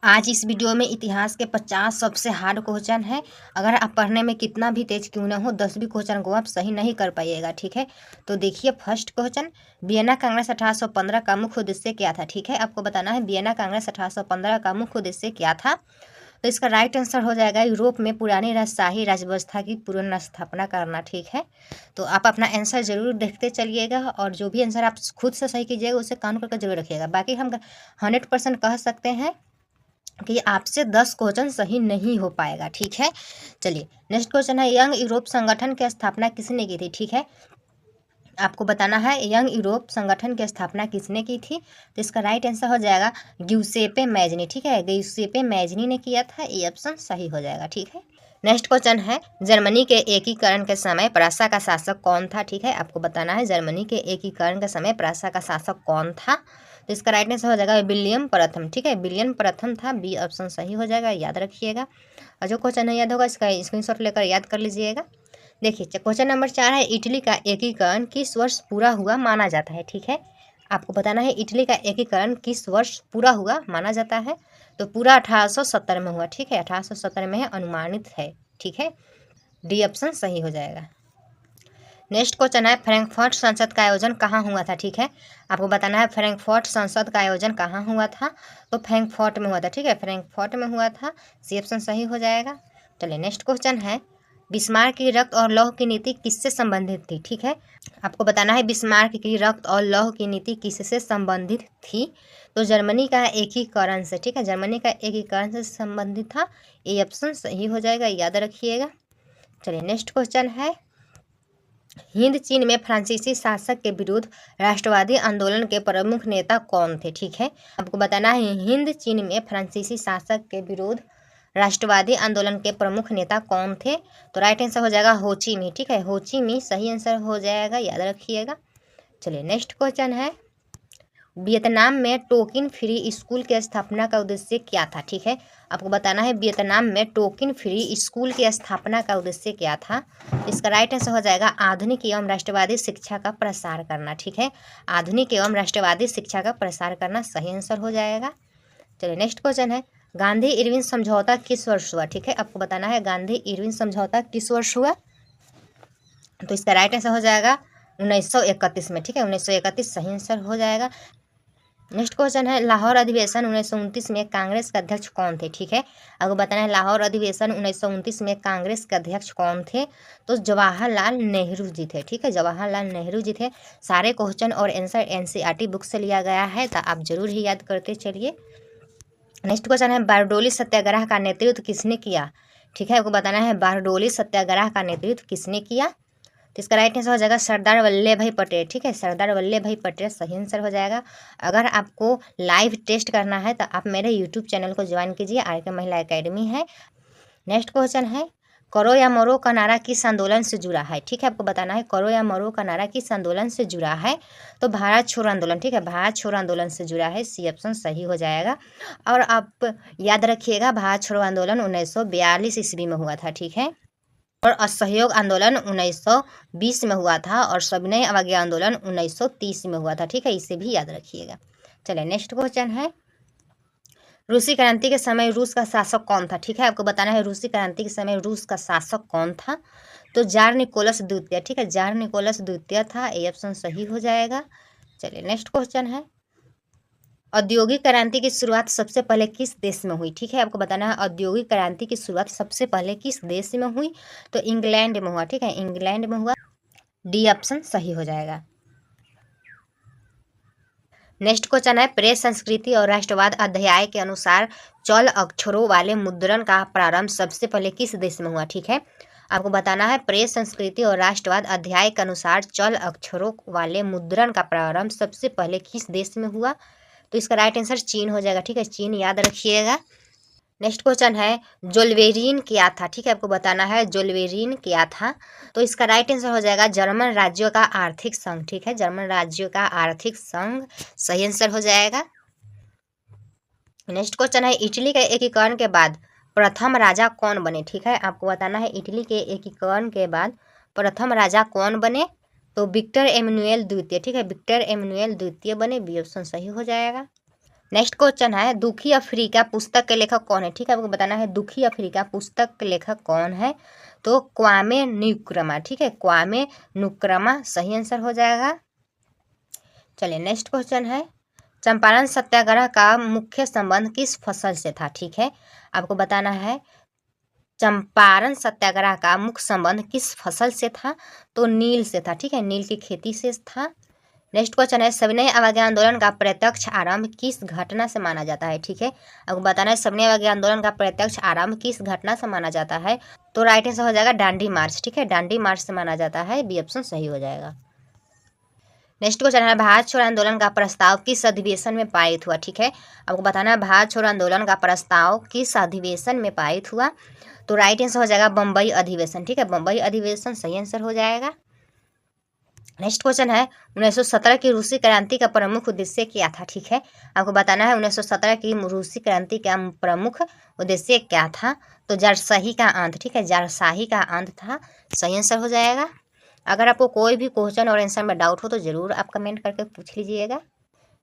आज इस वीडियो में इतिहास के 50 सबसे हार्ड क्वेश्चन है। अगर आप पढ़ने में कितना भी तेज क्यों ना हो, 10 भी क्वेश्चन को आप सही नहीं कर पाइएगा। ठीक है, तो देखिए फर्स्ट क्वेश्चन, वियना कांग्रेस 1815 का मुख्य उद्देश्य क्या था। ठीक है, आपको बताना है वियना कांग्रेस 1815 का मुख्य उद्देश्य क्या था। तो इसका राइट आंसर हो जाएगा यूरोप में पुरानी राजशाही व्यवस्था की पुनर्स्थापना करना। ठीक है, तो आप अपना आंसर जरूर देखते चलिएगा और जो भी आंसर आप खुद से सही कीजिएगा उसे काउंट करके जरूर रखिएगा। बाकी हम 100% कह सकते हैं कि आपसे 10 क्वेश्चन सही नहीं हो पाएगा। ठीक है, चलिए नेक्स्ट क्वेश्चन है, यंग यूरोप संगठन की स्थापना किसने की थी। ठीक है, आपको बताना है यंग यूरोप संगठन की स्थापना किसने की थी। तो इसका राइट आंसर हो जाएगा ग्यूसेपे मैजनी। ठीक है, ग्यूसेपे मैजनी ने किया था, ये ऑप्शन सही हो जाएगा। ठीक है, नेक्स्ट क्वेश्चन है, जर्मनी के एकीकरण के समय प्रासा का शासक कौन था। ठीक है, आपको बताना है जर्मनी के एकीकरण के समय प्रासा का शासक कौन था। तो इसका राइट आंसर हो जाएगा विलियम प्रथम। ठीक है, विलियम प्रथम था, बी ऑप्शन सही हो जाएगा, याद रखिएगा। और जो क्वेश्चन नहीं याद होगा इसका स्क्रीनशॉट लेकर याद कर लीजिएगा। देखिए क्वेश्चन नंबर 4 है, इटली का एकीकरण किस वर्ष पूरा हुआ माना जाता है। ठीक है, आपको बताना है इटली का एकीकरण किस वर्ष पूरा हुआ माना जाता है। तो पूरा 1870 में हुआ। ठीक है, 1870 में है, अनुमानित है। ठीक है, डी ऑप्शन सही हो जाएगा। नेक्स्ट क्वेश्चन है, फ्रैंकफर्ट संसद का आयोजन कहाँ हुआ था। ठीक है, आपको बताना है फ्रैंकफर्ट संसद का आयोजन कहाँ हुआ था। तो फ्रैंकफर्ट में हुआ था। ठीक है, फ्रैंकफर्ट में हुआ था, सी ऑप्शन सही हो जाएगा। चलिए नेक्स्ट क्वेश्चन है, बिस्मार्क की रक्त और लौह की नीति किससे संबंधित थी। ठीक है, आपको बताना है बिस्मार्क की रक्त और लौह की नीति किससे संबंधित थी। तो जर्मनी का एकीकरण से। ठीक है, जर्मनी का एकीकरण से संबंधित था, ये ऑप्शन सही हो जाएगा, याद रखिएगा। चलिए नेक्स्ट क्वेश्चन है, हिंद चीन में फ्रांसीसी शासक के विरुद्ध राष्ट्रवादी आंदोलन के प्रमुख नेता कौन थे। ठीक है, आपको बताना है हिंद चीन में फ्रांसीसी शासक के विरुद्ध राष्ट्रवादी आंदोलन के प्रमुख नेता कौन थे। तो राइट आंसर हो जाएगा होची मिन्ह। ठीक है, होची मिन्ह सही आंसर हो जाएगा, याद रखिएगा। चलिए नेक्स्ट क्वेश्चन है, वियतनाम में टोकिन फ्री स्कूल की स्थापना का उद्देश्य क्या था। ठीक है, आपको बताना है वियतनाम में टोकिन फ्री स्कूल की स्थापना का उद्देश्य क्या था। इसका राइट आंसर हो जाएगा आधुनिक एवं राष्ट्रवादी शिक्षा का प्रसार करना। ठीक है, आधुनिक एवं राष्ट्रवादी शिक्षा का प्रसार करना सही आंसर हो जाएगा। चलिए नेक्स्ट क्वेश्चन है, गांधी इरविन समझौता किस वर्ष हुआ। ठीक है, आपको बताना है गांधी इरविन समझौता किस वर्ष हुआ। तो इसका राइट आंसर हो जाएगा 1931 में। ठीक है, 1931 सही आंसर हो जाएगा। नेक्स्ट क्वेश्चन है, लाहौर अधिवेशन 1929 में कांग्रेस के अध्यक्ष कौन थे। ठीक है, आपको बताना है लाहौर अधिवेशन 1929 में कांग्रेस के अध्यक्ष कौन थे। तो जवाहरलाल नेहरू जी थे। ठीक है, जवाहरलाल नेहरू जी थे। सारे क्वेश्चन और आंसर एनसीईआरटी बुक से लिया गया है, तो आप जरूर ही याद करते चलिए। नेक्स्ट क्वेश्चन है, बारडोली सत्याग्रह का नेतृत्व किसने किया। ठीक है, आपको बताना है बारडोली सत्याग्रह का नेतृत्व किसने किया। तो इसका राइट आंसर हो जाएगा सरदार वल्लभ भाई पटेल। ठीक है, सरदार वल्लभ भाई पटेल सही आंसर हो जाएगा। अगर आपको लाइव टेस्ट करना है तो आप मेरे यूट्यूब चैनल को ज्वाइन कीजिए, आर.के. महिला एकेडमी है। नेक्स्ट क्वेश्चन है, करो या मरो का नारा किस आंदोलन से जुड़ा है। ठीक है, आपको बताना है करो या मरो का नारा किस आंदोलन से जुड़ा है। तो भारत छोड़ो आंदोलन। ठीक है, भारत छोड़ो आंदोलन से जुड़ा है, सी ऑप्शन सही हो जाएगा। और आप याद रखिएगा भारत छोड़ो आंदोलन 1942 ईस्वी में हुआ था। ठीक है, और असहयोग आंदोलन 1920 में हुआ था और सविनय अवज्ञा आंदोलन 1930 में हुआ था। ठीक है, इसे भी याद रखिएगा। चलिए नेक्स्ट क्वेश्चन है, रूसी क्रांति के समय रूस का शासक कौन था। ठीक है, आपको बताना है रूसी क्रांति के समय रूस का शासक कौन था। तो जार निकोलस द्वितीय। ठीक है, जार निकोलस द्वितीय था, ये ऑप्शन सही हो जाएगा। चलिए नेक्स्ट क्वेश्चन है, औद्योगिक क्रांति की शुरुआत सबसे पहले किस देश में हुई। ठीक है, आपको बताना है औद्योगिक क्रांति की शुरुआत सबसे पहले किस देश में हुई। तो इंग्लैंड में हुआ। ठीक है, इंग्लैंड में हुआ, डी ऑप्शन सही हो जाएगा। नेक्स्ट क्वेश्चन है, प्रेस संस्कृति और राष्ट्रवाद अध्याय के अनुसार चल अक्षरों वाले मुद्रण का प्रारंभ सबसे पहले किस देश में हुआ। ठीक है, आपको बताना है प्रेस संस्कृति और राष्ट्रवाद अध्याय के अनुसार चल अक्षरों वाले मुद्रण का प्रारंभ सबसे पहले किस देश में हुआ। तो इसका राइट आंसर चीन हो जाएगा। ठीक है, चीन याद रखिएगा। नेक्स्ट क्वेश्चन है, जोल्वेरिन क्या था। ठीक है, आपको बताना है जोल्वेरिन क्या था। तो इसका राइट आंसर हो जाएगा जर्मन राज्यों का आर्थिक संघ। ठीक है, जर्मन राज्यों का आर्थिक संघ सही आंसर हो जाएगा। नेक्स्ट क्वेश्चन है, इटली के एकीकरण के बाद प्रथम राजा कौन बने। ठीक है, आपको बताना है इटली के एकीकरण के बाद प्रथम राजा कौन बने। तो विक्टर एमैनुएल द्वितीय। ठीक है, विक्टर एमैनुएल द्वितीय बने, बी ऑप्शन सही हो जाएगा। नेक्स्ट क्वेश्चन है दुखी अफ्रीका पुस्तक के लेखक कौन है। ठीक है, आपको बताना है दुखी अफ्रीका पुस्तक के लेखक कौन है। तो क्वामे नुक्रमा। ठीक है, क्वामे नुक्रमा सही आंसर हो जाएगा। चलिए नेक्स्ट क्वेश्चन है चंपारण सत्याग्रह का मुख्य संबंध किस फसल से था। ठीक है, आपको बताना है चंपारण सत्याग्रह का मुख्य संबंध किस फसल से था। तो नील से था। ठीक है, नील की खेती से था। नेक्स्ट क्वेश्चन है सविनय अवज्ञा आंदोलन का प्रत्यक्ष आरंभ किस घटना से माना जाता है। ठीक है, आपको बताना है सविनय अवज्ञा आंदोलन का प्रत्यक्ष आरंभ किस घटना से माना जाता है। तो राइट आंसर हो जाएगा दांडी मार्च। ठीक है, दांडी मार्च से माना जाता है, बी ऑप्शन सही हो जाएगा। नेक्स्ट क्वेश्चन है भारत छोड़ो आंदोलन का प्रस्ताव किस अधिवेशन में पारित हुआ। ठीक है, आपको बताना है भारत छोड़ो आंदोलन का प्रस्ताव किस अधिवेशन में पारित हुआ। तो राइट आंसर हो जाएगा बम्बई अधिवेशन। ठीक है, बम्बई अधिवेशन सही आंसर हो जाएगा। नेक्स्ट क्वेश्चन है 1917 की रूसी क्रांति का प्रमुख उद्देश्य क्या था। ठीक है, आपको बताना है 1917 की रूसी क्रांति का प्रमुख उद्देश्य क्या था। तो जारशाही का अंत। ठीक है, जारशाही का अंत था, सही आंसर हो जाएगा। अगर आपको कोई भी क्वेश्चन और आंसर में डाउट हो तो जरूर आप कमेंट करके पूछ लीजिएगा।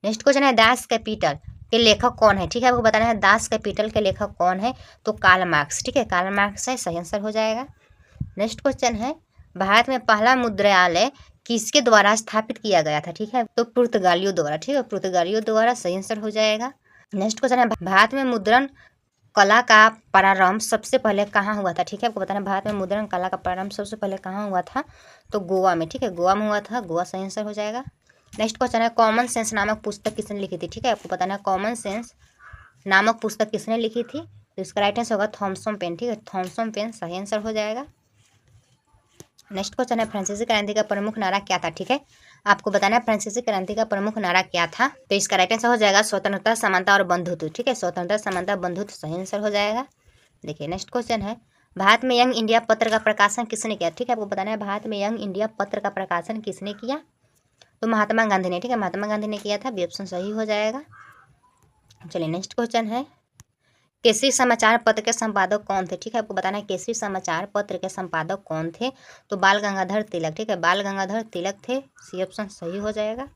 नेक्स्ट क्वेश्चन है दास कैपिटल के लेखक कौन है। ठीक है, आपको बताना है दास कैपिटल के लेखक कौन है। तो कार्ल मार्क्स। ठीक है, कार्ल मार्क्स है, सही आंसर हो जाएगा। नेक्स्ट क्वेश्चन है भारत में पहला मुद्रालय किसके द्वारा स्थापित किया गया था। ठीक है, तो पुर्तगालियों द्वारा। ठीक है, पुर्तगालियों द्वारा सही आंसर हो जाएगा। नेक्स्ट क्वेश्चन है भारत में मुद्रण कला का प्रारंभ सबसे पहले कहाँ हुआ था। ठीक है, आपको बताना है भारत में मुद्रण कला का प्रारंभ सबसे पहले कहाँ हुआ था। तो गोवा में। ठीक है, गोवा में हुआ था, गोवा सही आंसर हो जाएगा। नेक्स्ट क्वेश्चन है कॉमन सेंस नामक पुस्तक किसने लिखी थी। ठीक है, आपको बताना है कॉमन सेंस नामक पुस्तक किसने लिखी थी। तो इसका राइट आंसर होगा थॉमसन पेन। ठीक है, थॉमसन पेन सही आंसर हो जाएगा। नेक्स्ट क्वेश्चन है फ्रांसीसी क्रांति का प्रमुख नारा क्या था। ठीक है, आपको बताना है फ्रांसीसी क्रांति का प्रमुख नारा क्या था। तो इसका राइट आंसर हो जाएगा स्वतंत्रता समानता और बंधुत्व। ठीक है, स्वतंत्रता समानता बंधुत्व सही आंसर हो जाएगा। देखिए नेक्स्ट क्वेश्चन है भारत में यंग इंडिया पत्र का प्रकाशन किसने किया। ठीक है, आपको बताना है भारत में यंग इंडिया पत्र का प्रकाशन किसने किया। तो महात्मा गांधी ने। ठीक है, महात्मा गांधी ने किया था, बी ऑप्शन सही हो जाएगा। चलिए नेक्स्ट क्वेश्चन है केसरी समाचार पत्र के संपादक कौन थे। ठीक है, आपको बताना है केसरी समाचार पत्र के संपादक कौन थे। तो बाल गंगाधर तिलक। ठीक है, बाल गंगाधर तिलक थे, सी ऑप्शन सही हो जाएगा।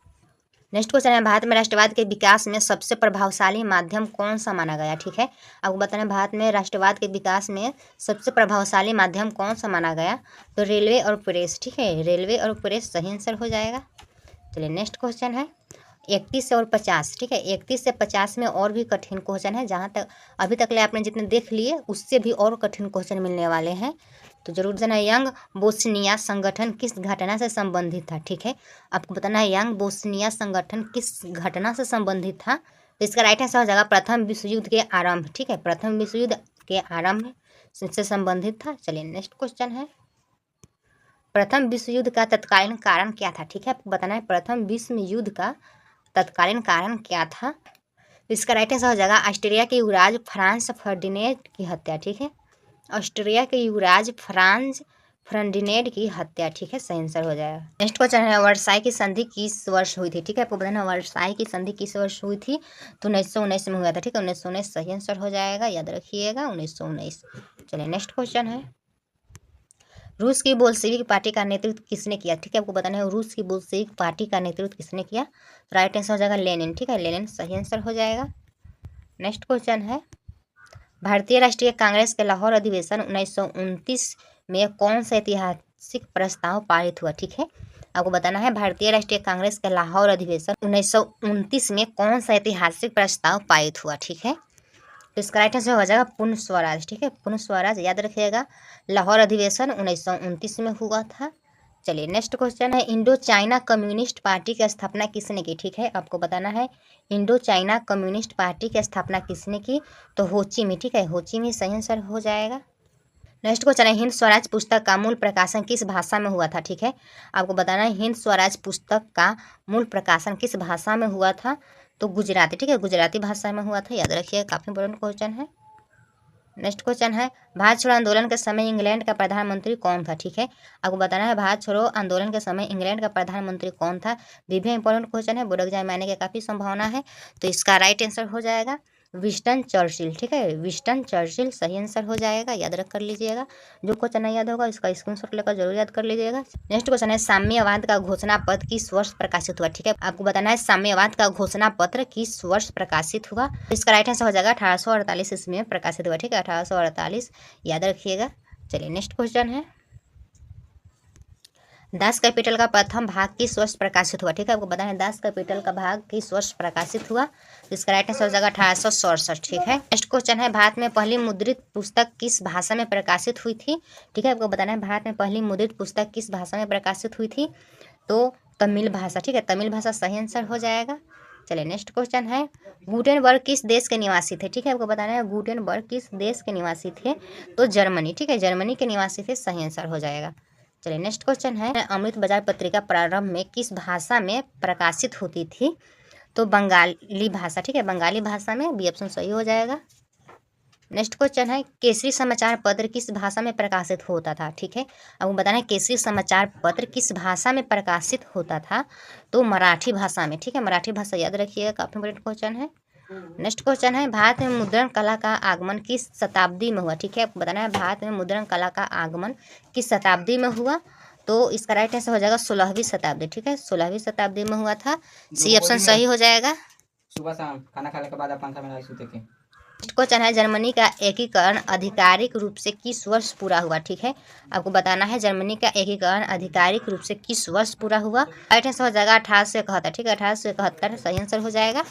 नेक्स्ट क्वेश्चन है भारत में राष्ट्रवाद के विकास में सबसे प्रभावशाली माध्यम कौन सा माना गया। ठीक है, आपको बताना है भारत में राष्ट्रवाद के विकास में सबसे प्रभावशाली माध्यम कौन सा माना गया। तो रेलवे और प्रेस। ठीक है, रेलवे और प्रेस सही आंसर हो जाएगा। चलिए नेक्स्ट क्वेश्चन है 31 और 50। ठीक है, 31 से 50 में और भी कठिन क्वेश्चन है। जहाँ तक अभी तक ले आपने जितने देख लिए उससे भी और कठिन क्वेश्चन मिलने वाले हैं, तो जरूर जाना। यंग बोस्निया संगठन किस घटना से संबंधित था। ठीक है, आपको बताना है यंग बोस्निया संगठन किस घटना से संबंधित था। तो इसका राइट आंसर हो जाएगा प्रथम विश्व युद्ध के आरंभ। ठीक है, प्रथम विश्व युद्ध के आरंभ से संबंधित था। चलिए नेक्स्ट क्वेश्चन है प्रथम विश्व युद्ध का तत्कालीन कारण क्या था। ठीक है, आपको बताना है प्रथम विश्व युद्ध का तत्कालीन कारण क्या था। तो इसका राइट आंसर हो जाएगा ऑस्ट्रिया के युवराज फ्रांस फर्डिनेंड की हत्या। ठीक है, ऑस्ट्रिया के युवराज फ्रांस फर्डिनेंड की हत्या। ठीक है, सही आंसर हो जाएगा। नेक्स्ट क्वेश्चन है वर्साई की संधि किस वर्ष हुई थी। ठीक है, आपको बताना है वर्साई की संधि किस वर्ष हुई थी। तो 1919 में हुआ था। ठीक है, 1919 सही आंसर हो जाएगा, याद रखिएगा 1919। चलिए नेक्स्ट क्वेश्चन है रूस की बोल्शेविक पार्टी का नेतृत्व किसने किया। ठीक है, आपको बताना है रूस की बोल्शेविक पार्टी का नेतृत्व किसने किया। तो राइट आंसर हो जाएगा लेनिन। ठीक है, लेनिन सही आंसर हो जाएगा। नेक्स्ट क्वेश्चन है भारतीय राष्ट्रीय कांग्रेस के लाहौर अधिवेशन 1929 में कौन सा ऐतिहासिक प्रस्ताव पारित हुआ। ठीक है, आपको बताना है भारतीय राष्ट्रीय कांग्रेस के लाहौर अधिवेशन 1929 में कौन सा ऐतिहासिक प्रस्ताव पारित हुआ। ठीक है, तो इसका राइट आंसर हो जाएगा पूर्ण स्वराज। ठीक है, पूर्ण स्वराज याद रखिएगा, लाहौर अधिवेशन 1929 में हुआ था। चलिए नेक्स्ट क्वेश्चन है इंडो चाइना कम्युनिस्ट पार्टी की स्थापना किसने की। ठीक है, आपको बताना है इंडो चाइना कम्युनिस्ट पार्टी की स्थापना किसने की। तो होची मिन्ह। ठीक है, होची मिन्ह सही आंसर हो जाएगा। नेक्स्ट क्वेश्चन है हिंद स्वराज पुस्तक का मूल प्रकाशन किस भाषा में हुआ था। ठीक है, आपको बताना है हिंद स्वराज पुस्तक का मूल प्रकाशन किस भाषा में हुआ था। तो गुजराती। ठीक है, गुजराती भाषा में हुआ था, याद रखिए, काफ़ी इंपॉर्टेंट क्वेश्चन है। नेक्स्ट क्वेश्चन है भारत छोड़ो आंदोलन के समय इंग्लैंड का प्रधानमंत्री कौन था। ठीक है, आपको बताना है भारत छोड़ो आंदोलन के समय इंग्लैंड का प्रधानमंत्री कौन था। भी इंपॉर्टेंट क्वेश्चन है, बोर्ड एग्जाम में आने की काफ़ी संभावना है। तो इसका राइट आंसर हो जाएगा विंस्टन चर्चिल, ठीक है, विंस्टन चर्चिल सही आंसर हो जाएगा, याद रख कर लीजिएगा। जो क्वेश्चन नहीं याद होगा इसका स्क्रीनशॉट लेकर जरूर याद कर लीजिएगा। नेक्स्ट क्वेश्चन है साम्यवाद का घोषणा पत्र किस वर्ष प्रकाशित हुआ, ठीक है, आपको बताना है साम्यवाद का घोषणा पत्र किस वर्ष प्रकाशित हुआ। इसका राइट आंसर हो जाएगा 1848 ईस्वी में प्रकाशित हुआ, ठीक है, 1848 याद रखिएगा। चलिए नेक्स्ट क्वेश्चन है दास कैपिटल का प्रथम भाग किस वर्ष प्रकाशित हुआ, ठीक है, आपको बताना है दास कैपिटल का भाग किस वर्ष प्रकाशित हुआ। इसका राइट आंसर हो जाएगा 1867, ठीक है। नेक्स्ट क्वेश्चन है भारत में पहली मुद्रित पुस्तक किस भाषा में प्रकाशित हुई थी, ठीक है, आपको बताना है भारत में पहली मुद्रित पुस्तक किस भाषा में प्रकाशित हुई थी, तो तमिल भाषा, ठीक है, तमिल भाषा सही आंसर हो जाएगा। चलिए नेक्स्ट क्वेश्चन है गुटेनबर्ग किस देश के निवासी थे, ठीक है, आपको बताना है गुटेनबर्ग किस देश के निवासी थे, तो जर्मनी, ठीक है, जर्मनी के निवासी थे, सही आंसर हो जाएगा। चलिए नेक्स्ट क्वेश्चन है अमृत बाजार पत्रिका प्रारंभ में किस भाषा में प्रकाशित होती थी, तो बंगाली भाषा, ठीक है, बंगाली भाषा में, बी ऑप्शन सही हो जाएगा। नेक्स्ट क्वेश्चन है केसरी समाचार पत्र किस भाषा में प्रकाशित होता था, ठीक है, आपको बताना है केसरी समाचार पत्र किस भाषा में प्रकाशित होता था, तो मराठी भाषा में, ठीक है, मराठी भाषा याद रखिएगा, काफी इंपॉर्टेंट क्वेश्चन है। नेक्स्ट क्वेश्चन है भारत में मुद्रण कला का आगमन किस शताब्दी में हुआ, ठीक है, आपको बताना है भारत में मुद्रण कला का आगमन किस शताब्दी में हुआ, तो इसका राइट आंसर हो जाएगा 16वीं शताब्दी, ठीक है, 16वीं शताब्दी में हुआ था, सी ऑप्शन सही हो जाएगा। सुबह शाम खाना खाने के बाद आप 5 मिनट सोते थे। नेक्स्ट क्वेश्चन है जर्मनी का एकीकरण आधिकारिक रूप से किस वर्ष पूरा हुआ, ठीक है, आपको बताना है जर्मनी का एकीकरण आधिकारिक रूप से किस वर्ष पूरा हुआ। राइट आंसर हो जाएगा 1871, ठीक है, 1871 सही आंसर हो जाएगा।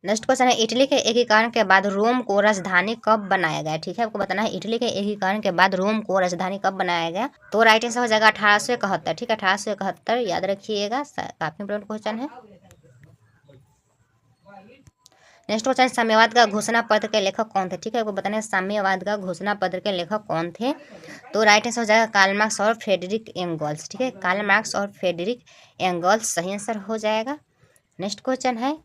नेक्स्ट क्वेश्चन है इटली के एकीकरण के बाद रोम को राजधानी कब बनाया गया, ठीक है, आपको बताना है इटली के एकीकरण के बाद रोम को राजधानी कब बनाया गया, तो राइट आंसर हो जाएगा 1871, ठीक है, 1871 याद रखिएगा, काफी इंपॉर्टेंट क्वेश्चन है। नेक्स्ट क्वेश्चन साम्यवाद का घोषणा पत्र के लेखक कौन थे, ठीक है, आपको बताना है साम्यवाद का घोषणा पत्र के लेखक कौन थे, तो राइट आंसर हो जाएगा कार्ल मार्क्स और फ्रेडरिक एंगल्स, ठीक है, कार्ल मार्क्स और फ्रेडरिक एंगल्स सही आंसर हो जाएगा। नेक्स्ट क्वेश्चन है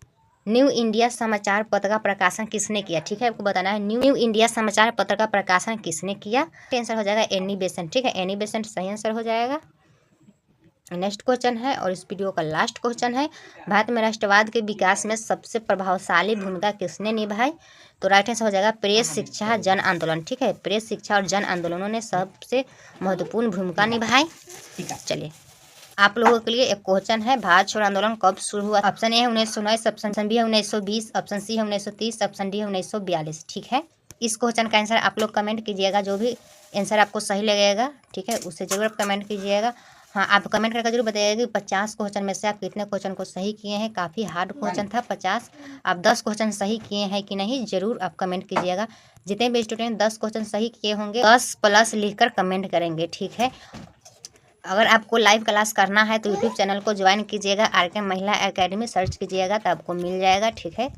न्यू इंडिया समाचार पत्र का प्रकाशन किसने किया, ठीक है, आपको बताना है न्यू इंडिया समाचार पत्र का प्रकाशन किसने किया, आंसर हो जाएगा एनी बेसेंट, ठीक है, एनी बेसेंट सही आंसर हो जाएगा। नेक्स्ट क्वेश्चन है और इस वीडियो का लास्ट क्वेश्चन है भारत में राष्ट्रवाद के विकास में सबसे प्रभावशाली भूमिका किसने निभाई, तो राइट आंसर हो जाएगा प्रेस शिक्षा जन आंदोलन, ठीक है, प्रेस शिक्षा और जन आंदोलनों ने सबसे महत्वपूर्ण भूमिका निभाई। चलिए आप लोगों के लिए एक क्वेश्चन है भारत छोड़ो आंदोलन कब शुरू हुआ, ऑप्शन ए है 1919, ऑप्शन बी है 1920, ऑप्शन सी है 1930, ऑप्शन डी है 1942, ठीक है। इस क्वेश्चन का आंसर आप लोग कमेंट कीजिएगा, जो भी आंसर आपको सही लगेगा, ठीक है, उससे जरूर आप कमेंट कीजिएगा। हाँ आप कमेंट करके जरूर बताइएगा कि 50 क्वेश्चन में से आप कितने क्वेश्चन को सही किए हैं, काफ़ी हार्ड क्वेश्चन था 50, आप 10 क्वेश्चन सही किए हैं कि नहीं, जरूर आप कमेंट कीजिएगा। जितने भी स्टूडेंट 10 क्वेश्चन सही किए होंगे 10+ लिखकर कमेंट करेंगे, ठीक है। अगर आपको लाइव क्लास करना है तो यूट्यूब चैनल को ज्वाइन कीजिएगा, RK महिला एकेडमी सर्च कीजिएगा तो आपको मिल जाएगा, ठीक है।